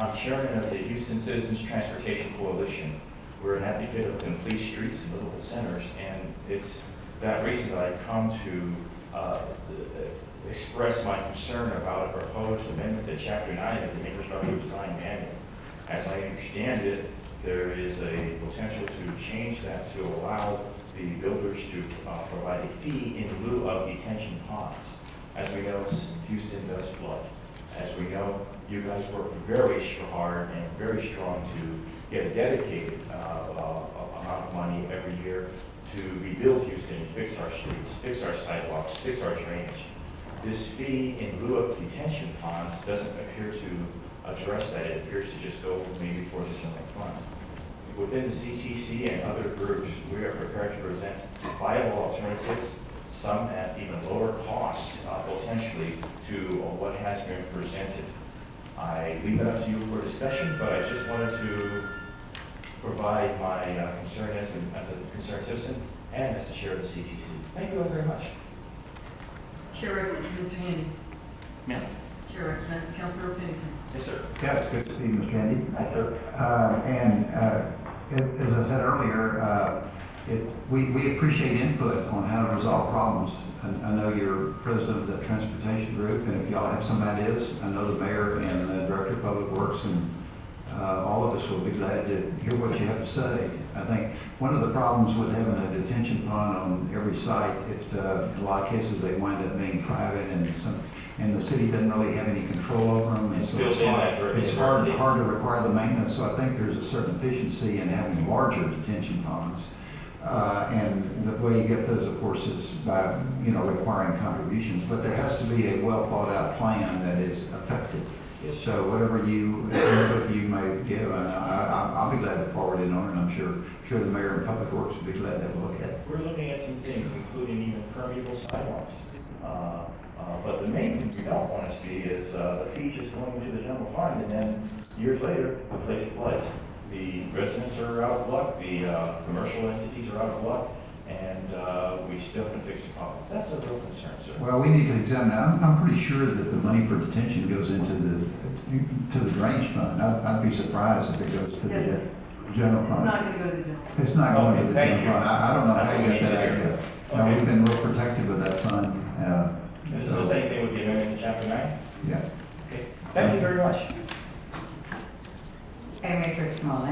I'm chairman of the Houston Citizens Transportation Coalition. We're an advocate of complete streets and livable centers, and it's that reason that I come to express my concern about a proposed amendment to Chapter 9 of the Infrastructure Design Manual. As I understand it, there is a potential to change that to allow the builders to provide a fee in lieu of detention ponds. As we know, Houston does flood. As we know, you guys work very hard and very strong to get a dedicated amount of money every year to rebuild Houston and fix our streets, fix our sidewalks, fix our drainage. This fee in lieu of detention ponds doesn't appear to address that. It appears to just go maybe towards the general fund. Within the CTC and other groups, we are prepared to present viable alternatives, some at even lower cost potentially to what has been presented. I leave it up to you for discussion, but I just wanted to provide my concern as a concerned citizen and as the chair of the CTC. Thank you all very much. Chair recognizes Mr. Handy. Ma'am. Chair recognizes Councilmember Pennington. Yes, sir. Yeah, it's good to see you, Mr. Handy. Yes, sir. As I said earlier, we appreciate input on how to resolve problems. I know you're president of the transportation group, and if y'all have some ideas, I know the mayor and the director of public works and all of us will be glad to hear what you have to say. I think one of the problems with having a detention pond on every site, in a lot of cases they wind up being private, and the city doesn't really have any control over them. And so it's hard to require the maintenance. So I think there's a certain efficiency in having larger detention ponds. And the way you get those, of course, is by requiring contributions. But there has to be a well thought out plan that is effective. Yes. So whatever input you may give, and I'll be glad to forward it on, and I'm sure the mayor and public works will be glad to have a look at it. We're looking at some things, including even permeable sidewalks. But the main thing we don't want to see is the fee just going into the general fund, and then years later, the place floods. The residents are out of luck, the commercial entities are out of luck, and we still can fix the problem. That's a real concern, sir. Well, we need to examine it. I'm pretty sure that the money for detention goes into the drainage fund. I'd be surprised if it goes to Yes, the sir. general It's fund. not going to go to the general. It's not going to the Thank general you. fund. I don't know That's how what you we get that need to hear. idea. Now, Okay. we've been real protective of that fund. This is the same thing with the amendment to Chapter 9? Yeah. Okay. Thank you very much. Hey, Matrix Mullen.